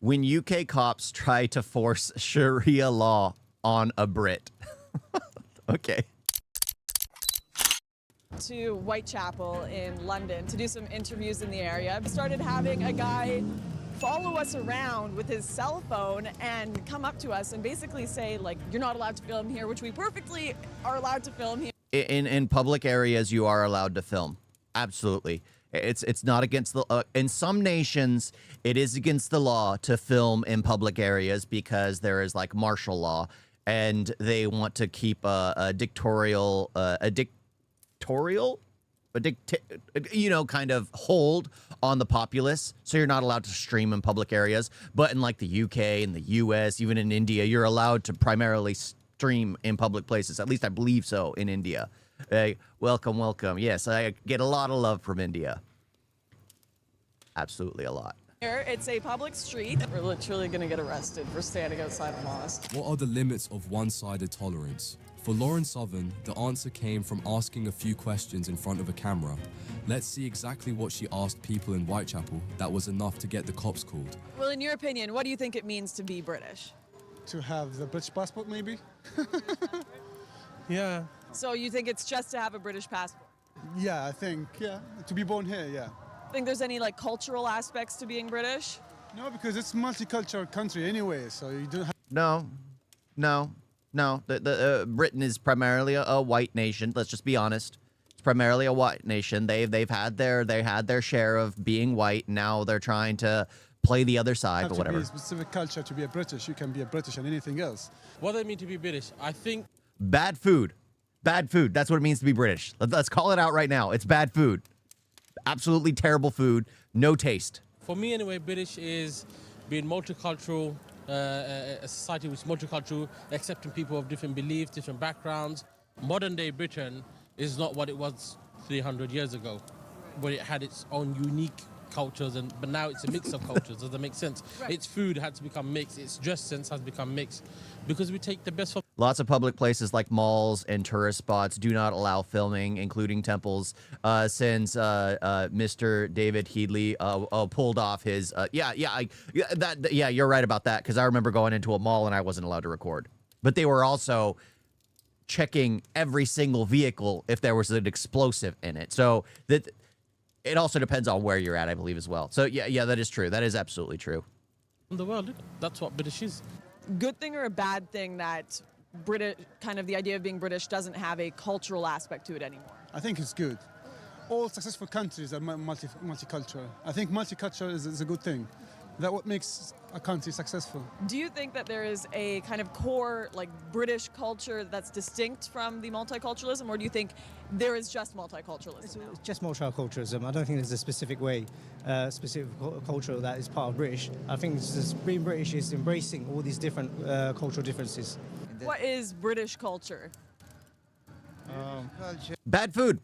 when UK cops try to force Sharia law on a Brit. Okay. To Whitechapel in London to do some interviews in the area. I started having a guy follow us around with his cell phone and come up to us and basically say, like, you're not allowed to film here, which we perfectly are allowed to film here. In public areas, you are allowed to film. Absolutely. It's not against the in some nations it is against the law to film in public areas because there is like martial law and they want to keep a dictatorial kind of hold on the populace, so you're not allowed to stream in public areas. But in like the UK and the US, even in India, you're allowed to primarily stream in public places. At least I believe so in India. Welcome. Yes, I get a lot of love from India. Absolutely a lot. Here, it's a public street. We're literally going to get arrested for standing outside a mosque. What are the limits of one-sided tolerance? For Lauren Southern, the answer came from asking a few questions in front of a camera. Let's see exactly what she asked people in Whitechapel that was enough to get the cops called. Well, in your opinion, what do you think it means to be British? To have the British passport, maybe? Yeah. So you think it's just to have a British passport? Yeah, I think, yeah. To be born here, yeah. Think there's any like cultural aspects to being British? No, because it's a multicultural country anyway, so you don't have... No. Britain is primarily a white nation. Let's just be honest. It's primarily a white nation. They've had their share of being white. Now they're trying to play the other side, but whatever. To be a specific culture to be a British. You can be a British and anything else. What does it mean to be British? I think bad food. Bad food. That's what it means to be British. Let's call it out right now. It's bad food. Absolutely terrible food. No taste. for me anyway, British is being multicultural, a society which is multicultural, accepting people of different beliefs, different backgrounds. Modern day Britain is not what it was 300 years ago, where it had its own unique cultures, but now it's a mix of cultures. Does that make sense? Right. Its food had to become mixed, its dress sense has become mixed, because we take the best from... Lots of public places like malls and tourist spots do not allow filming, including temples, since Mr. David Headley pulled off his... Yeah, you're right about that, because I remember going into a mall and I wasn't allowed to record. But they were also checking every single vehicle if there was an explosive in it. So that... It also depends on where you're at, I believe, as well. So, yeah, that is true. That is absolutely true. In the world, that's what British is. Good thing or a bad thing that British, kind of the idea of being British doesn't have a cultural aspect to it anymore? I think it's good. All successful countries are multicultural. I think multicultural is a good thing. That's what makes a country successful. Do you think that there is a kind of core, like, British culture that's distinct from the multiculturalism, or do you think there is just multiculturalism? It's just multiculturalism. I don't think there's a specific way, specific culture that is part of British. I think it's just being British is embracing all these different cultural differences. What is British culture? Bad food.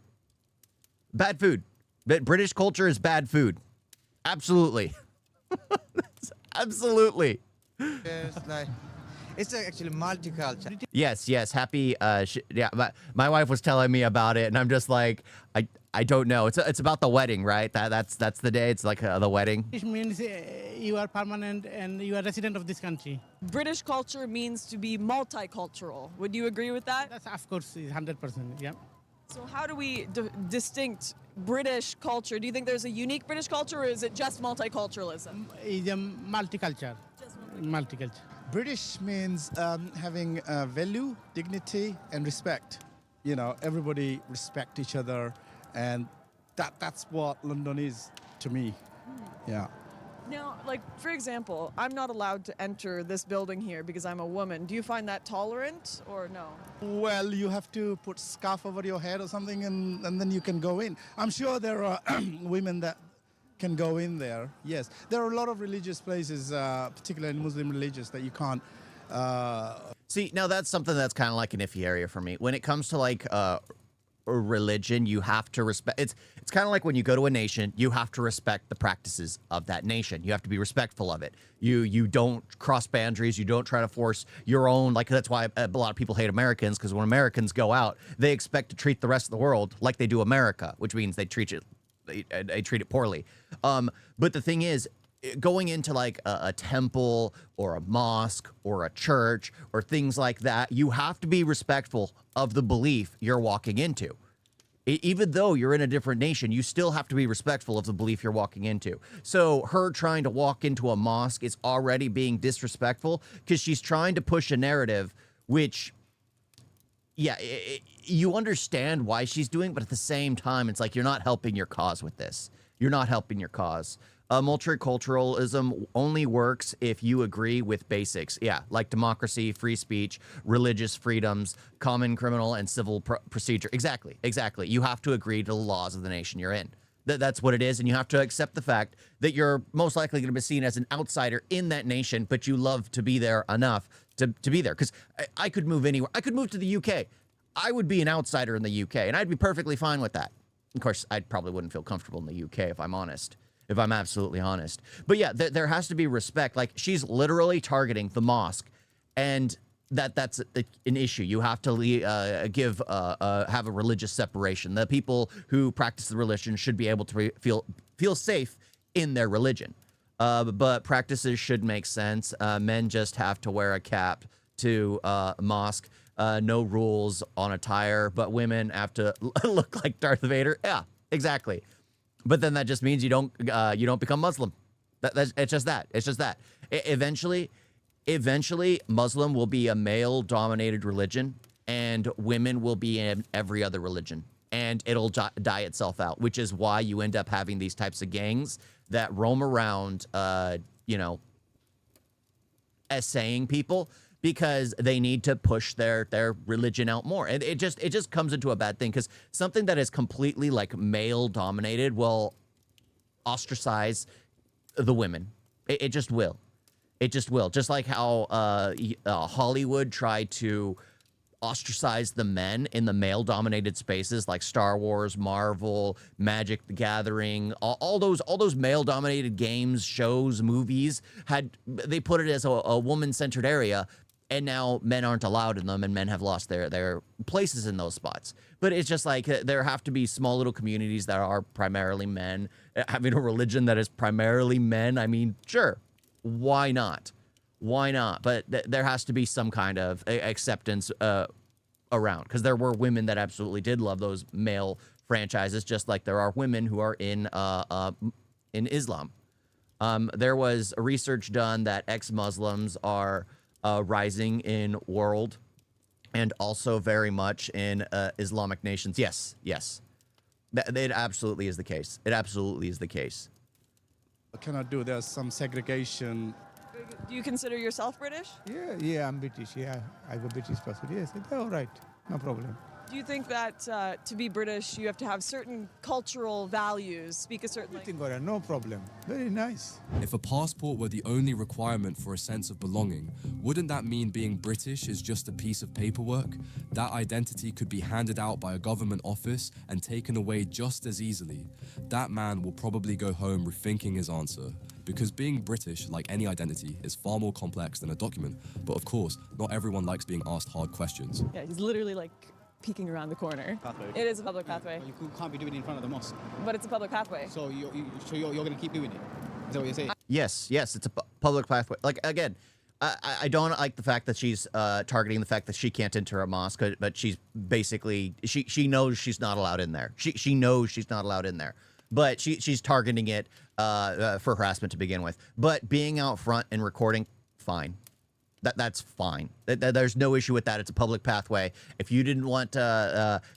Bad food. British culture is bad food. Absolutely. Absolutely. It's actually multicultural. Yes. Happy. My wife was telling me about it, and I'm just like, I don't know. It's about the wedding, right? That's the day. It's like the wedding. It means you are permanent and you are resident of this country. British culture means to be multicultural. Would you agree with that? That's of course 100%. Yeah. So how do we distinct British culture? Do you think there's a unique British culture, or is it just multiculturalism? It's a multicultural. Multicultural. British means having value, dignity, and respect. You know, everybody respect each other, and that's what London is to me. Yeah. Now, like, for example, I'm not allowed to enter this building here because I'm a woman. Do you find that tolerant or no? Well, you have to put scarf over your head or something, and then you can go in. I'm sure there are women that can go in there. Yes, there are a lot of religious places, particularly Muslim religious, that you can't. See, now that's something that's kind of like an iffy area for me. When it comes to like religion, you have to respect. It's kind of like when you go to a nation, you have to respect the practices of that nation. You have to be respectful of it. You don't cross boundaries. You don't try to force your own. Like, that's why a lot of people hate Americans, because when Americans go out, they expect to treat the rest of the world like they do America, which means they treat it poorly. But the thing is, going into like a temple or a mosque or a church or things like that, you have to be respectful of the belief you're walking into. Even though you're in a different nation, you still have to be respectful of the belief you're walking into. So her trying to walk into a mosque is already being disrespectful because she's trying to push a narrative, which, yeah, you understand why she's doing, but at the same time, it's like you're not helping your cause with this. You're not helping your cause. Multiculturalism only works if you agree with basics. Yeah, like democracy, free speech, religious freedoms, common criminal and civil procedure. Exactly. You have to agree to the laws of the nation you're in. That's what it is, and you have to accept the fact that you're most likely going to be seen as an outsider in that nation, but you love to be there enough to be there. Because I could move anywhere. I could move to the UK. I would be an outsider in the UK, and I'd be perfectly fine with that. Of course, I probably wouldn't feel comfortable in the UK if I'm honest. If I'm absolutely honest. But yeah, there has to be respect. Like, she's literally targeting the mosque, and that's an issue. You have to have a religious separation. The people who practice the religion should be able to feel safe in their religion. But practices should make sense. Men just have to wear a cap to a mosque. No rules on attire, but women have to look like Darth Vader. Yeah, exactly. But then that just means you don't become Muslim. It's just that. Eventually, Muslim will be a male-dominated religion, and women will be in every other religion, and it'll die itself out. Which is why you end up having these types of gangs that roam around, essaying people because they need to push their religion out more. And it just comes into a bad thing because something that is completely like male dominated will ostracize the women. It just will. It just will. Just like how Hollywood tried to ostracize the men in the male dominated spaces like Star Wars, Marvel, Magic the Gathering, all those male dominated games, shows, movies they put it as a woman centered area. And now men aren't allowed in them, and men have lost their places in those spots. But it's just like there have to be small little communities that are primarily men. Having a religion that is primarily men, I mean, sure, why not? Why not? But there has to be some kind of acceptance around, because there were women that absolutely did love those male franchises, just like there are women who are in Islam. There was a research done that ex-Muslims are rising in world and also very much in Islamic nations. Yes. It absolutely is the case. I cannot do. There's some segregation. Do you consider yourself British? Yeah, I'm British. Yeah, I have a British passport. Yes, they're all right. No problem. Do you think that to be British, you have to have certain cultural values, speak a certain language? No problem. Very nice. If a passport were the only requirement for a sense of belonging, wouldn't that mean being British is just a piece of paperwork? That identity could be handed out by a government office and taken away just as easily. That man will probably go home rethinking his answer. Because being British, like any identity, is far more complex than a document. But of course, not everyone likes being asked hard questions. Yeah, he's literally like peeking around the corner. Pathway. It is a public pathway. You can't be doing it in front of the mosque. But it's a public pathway. So you're going to keep doing it? Is that what you're saying? Yes, it's a public pathway. Like, again, I don't like the fact that she's targeting the fact that she can't enter a mosque, but she's basically, she knows she's not allowed in there. She knows she's not allowed in there. But she's targeting it for harassment to begin with. But being out front and recording, fine. That's fine. There's no issue with that. It's a public pathway. If you didn't want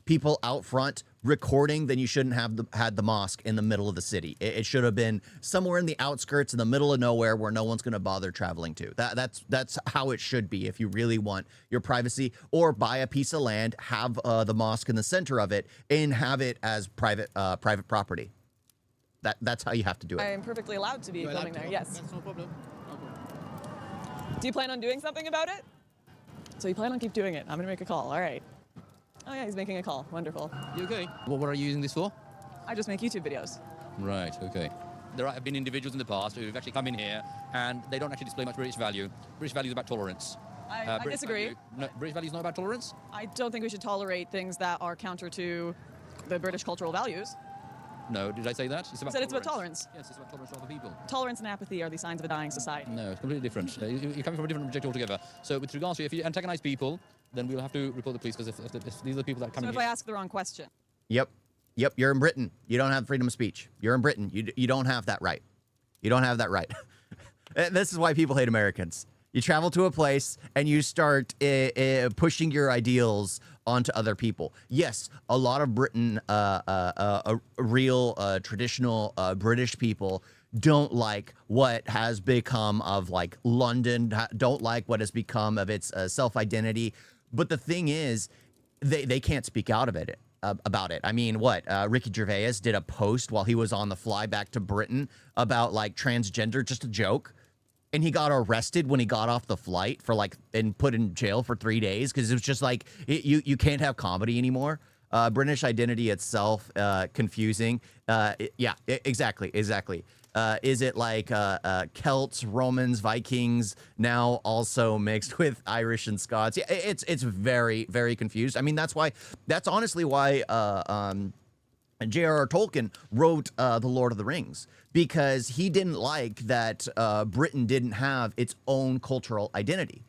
people out front recording, then you shouldn't have had the mosque in the middle of the city. It should have been somewhere in the outskirts, in the middle of nowhere, where no one's going to bother traveling to. That's how it should be if you really want your privacy. Or buy a piece of land, have the mosque in the center of it, and have it as private property. That's how you have to do it. I am perfectly allowed to be filming there, yes. That's no problem. Do you plan on doing something about it? So you plan on keep doing it. I'm going to make a call. All right. Oh, yeah, he's making a call. Wonderful. You okay? What are you using this for? I just make YouTube videos. Right, okay. There have been individuals in the past who've actually come in here and they don't actually display much British value. British value is about tolerance. I disagree. British value is not about tolerance? I don't think we should tolerate things that are counter to the British cultural values. No, did I say that? It's You said it's about tolerance. Yes, it's about tolerance for other people. Tolerance and apathy are the signs of a dying society. No, it's completely different. You're coming from a different objective altogether. So with regards to if you antagonize people, then we'll have to report the police, because if these are the people that come So in if I ask the wrong question. Yep. You're in Britain. You don't have freedom of speech. You're in Britain. You don't have that right. You don't have that right. This is why people hate Americans. You travel to a place and you start pushing your ideals onto other people. Yes, a lot of Britain, real traditional British people don't like what has become of like London, don't like what has become of its self-identity. But the thing is, they can't speak out of it. About it. I mean, what? Ricky Gervais did a post while he was on the fly back to Britain about like transgender, just a joke. And he got arrested when he got off the flight for like, and put in jail for 3 days because it was just like, you can't have comedy anymore. British identity itself, confusing. Yeah, exactly. Is it like Celts, Romans, Vikings, now also mixed with Irish and Scots? Yeah, it's very, very confused. I mean, that's honestly why J.R.R. Tolkien wrote The Lord of the Rings, because he didn't like that Britain didn't have its own cultural identity.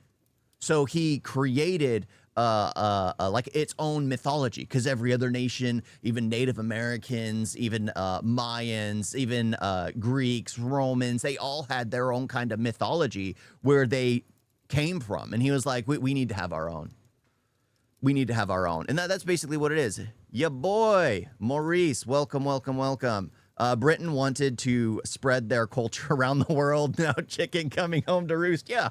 So he created like its own mythology, because every other nation, even Native Americans, even Mayans, even Greeks, Romans, they all had their own kind of mythology where they came from. And he was like, we need to have our own. We need to have our own. And that's basically what it is. Ya boy, Maurice, welcome. Britain wanted to spread their culture around the world. Now chicken coming home to roost. Yeah.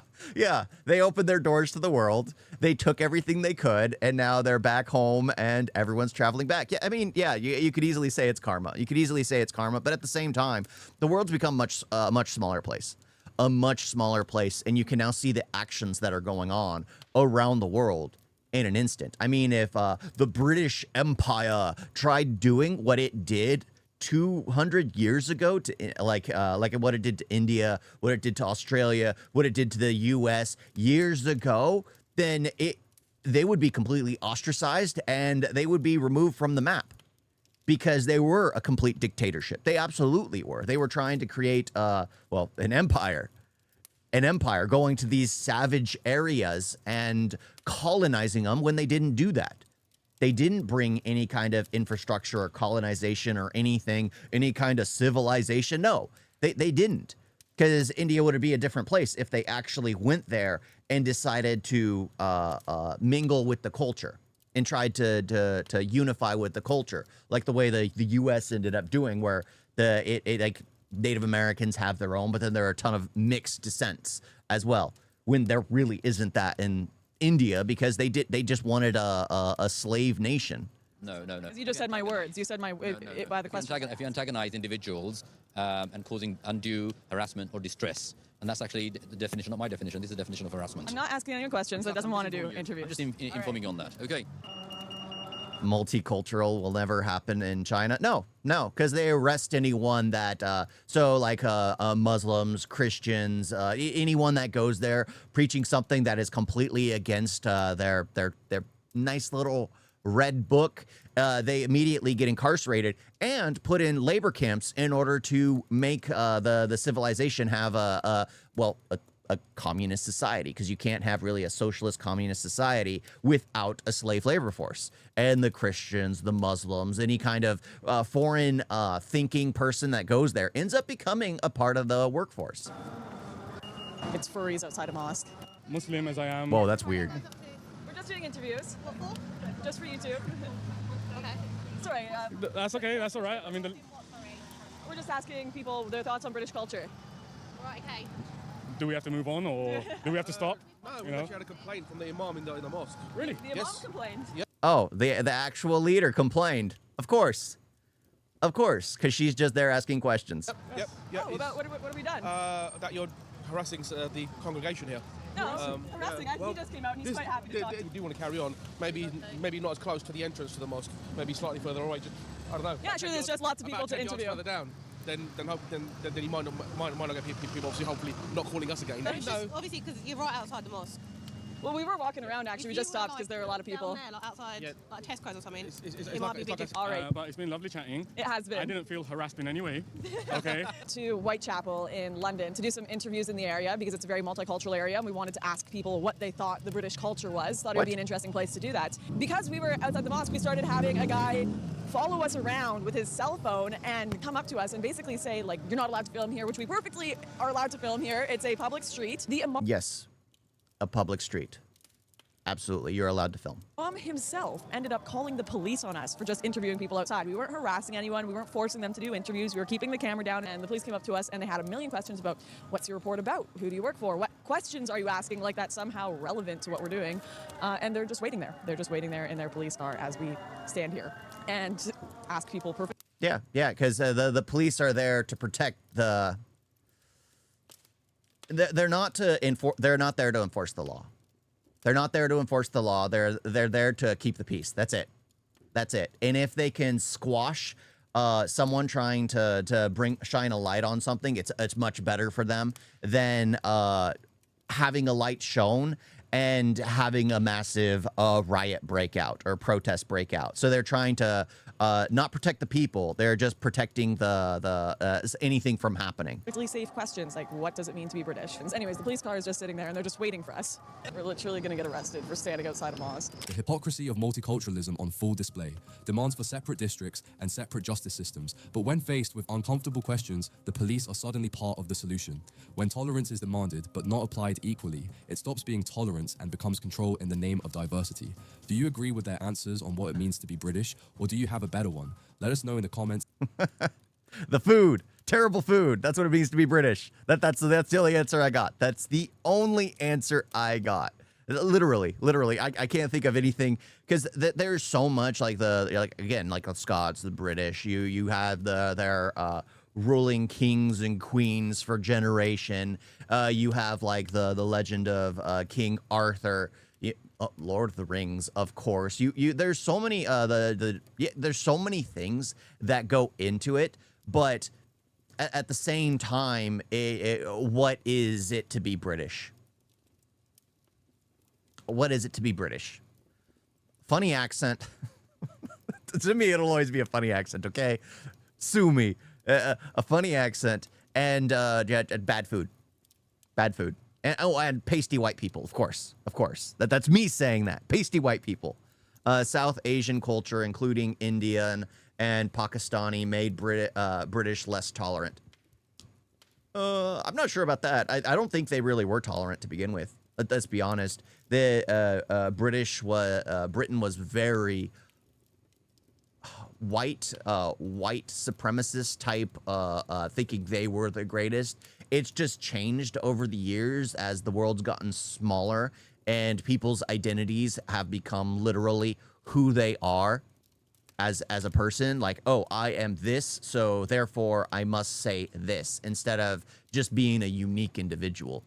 They opened their doors to the world. They took everything they could, and now they're back home and everyone's traveling back. Yeah, I mean, yeah, you could easily say it's karma. But at the same time, the world's become a much smaller place. A much smaller place, and you can now see the actions that are going on around the world in an instant. I mean, if the British Empire tried doing what it did 200 years ago to like what it did to India, what it did to Australia, what it did to the US years ago, then they would be completely ostracized and they would be removed from the map, because they were a complete dictatorship. They absolutely were. They were trying to create an empire. An empire, going to these savage areas and colonizing them when they didn't do that. They didn't bring any kind of infrastructure or colonization or anything, any kind of civilization. No, they didn't, because India would be a different place if they actually went there and decided to mingle with the culture and tried to unify with the culture, like the way the U.S. ended up doing, where like Native Americans have their own, but then there are a ton of mixed descents as well, when there really isn't that in India, because they just wanted a slave nation. No. You just said my words. You said my by the question. If you antagonize individuals and causing undue harassment or distress, and that's actually the definition, not my definition. This is the definition of harassment. I'm not asking any questions. It doesn't want to do interviews. I'm just informing you on that. Okay. Multicultural will never happen in China. No, because they arrest anyone that, Muslims, Christians, anyone that goes there preaching something that is completely against their nice little red book. They immediately get incarcerated and put in labor camps in order to make the civilization have a communist society, because you can't have really a socialist communist society without a slave labor force. And the Christians, the Muslims, any kind of foreign thinking person that goes there ends up becoming a part of the workforce. It's furries outside a mosque. Muslim as I am. Whoa, that's weird. We're just doing interviews. Just for YouTube. Okay. Sorry. That's okay. That's all right. I mean, we're just asking people their thoughts on British culture. Right. Okay. Do we have to move on, or do we have to stop? No, we actually had a complaint from the imam in the mosque. Really? The imam complained? Yeah. Oh, the actual leader complained. Of course, because she's just there asking questions. Yep. Oh, what have we done? That you're harassing the congregation here. No, harassing. He just came out and he's quite happy to talk to you. We do want to carry on. Maybe not as close to the entrance to the mosque. Maybe slightly further away. I don't know. Yeah, sure. There's just lots of people to interview. Further down. Then you might not get people obviously hopefully not calling us again. But it's just, obviously, because you're right outside the mosque. Well, we were walking around actually. We just stopped because there were a lot of people. Down there, like outside, like Tesco's or something. It's might be a bit different. All right. but it's been lovely chatting. It has been. I didn't feel harassed in any way. Okay. To Whitechapel in London to do some interviews in the area because it's a very multicultural area, and we wanted to ask people what they thought the British culture was. Thought it would be an interesting place to do that. Because we were outside the mosque, we started having a guy follow us around with his cell phone and come up to us and basically say, like, you're not allowed to film here, which we perfectly are allowed to film here. It's a public street. Yes, a public street. Absolutely, you're allowed to film. Imam himself ended up calling the police on us for just interviewing people outside. We weren't harassing anyone. We weren't forcing them to do interviews. We were keeping the camera down, and the police came up to us and they had a million questions about what's your report about? Who do you work for? What questions are you asking like that's somehow relevant to what we're doing? And they're just waiting there. They're just waiting there in their police car as we stand here and ask people perfect. Yeah, because the police are there to protect the. They're not to enforce. They're not there to enforce the law. They're not there to enforce the law. They're there to keep the peace. That's it. That's it. And if they can squash someone trying to shine a light on something, it's much better for them than having a light shown and having a massive riot breakout or protest breakout. So they're trying to not protect the people. They're just protecting anything from happening. Perfectly safe questions like, what does it mean to be British? And anyways, the police car is just sitting there and they're just waiting for us. We're literally going to get arrested for standing outside a mosque. The hypocrisy of multiculturalism on full display, demands for separate districts and separate justice systems. But when faced with uncomfortable questions, the police are suddenly part of the solution. When tolerance is demanded but not applied equally, it stops being tolerance and becomes control in the name of diversity. Do you agree with their answers on what it means to be British, or do you have a better one? Let us know in the comments. The food. Terrible food. That's what it means to be British. That's the only answer I got. That's the only answer I got. Literally. I can't think of anything because there's so much like the Scots, the British. You have their ruling kings and queens for generation. You have like the legend of King Arthur. Lord of the Rings, of course. There's so many there's so many things that go into it, but at the same time, what is it to be British? What is it to be British? Funny accent. To me, it'll always be a funny accent. Okay, sue me. A funny accent and bad food. And pasty white people, of course. That's me saying that. Pasty white people. South Asian culture, including Indian and Pakistani, made British less tolerant. I'm not sure about that. I don't think they really were tolerant to begin with. Let's be honest. Britain was very white supremacist type, thinking they were the greatest. It's just changed over the years as the world's gotten smaller and people's identities have become literally who they are as a person. Like, oh, I am this, so therefore I must say this, instead of just being a unique individual.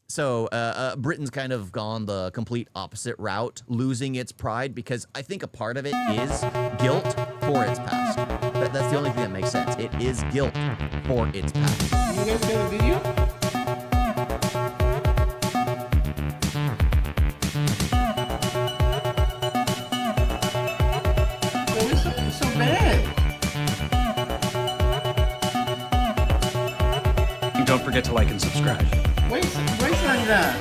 So Britain's kind of gone the complete opposite route, losing its pride, because I think a part of it is guilt for its past. That's the only thing that makes sense. It is guilt for its past. You guys get a video? So bad. And don't forget to like and subscribe. Wait like that.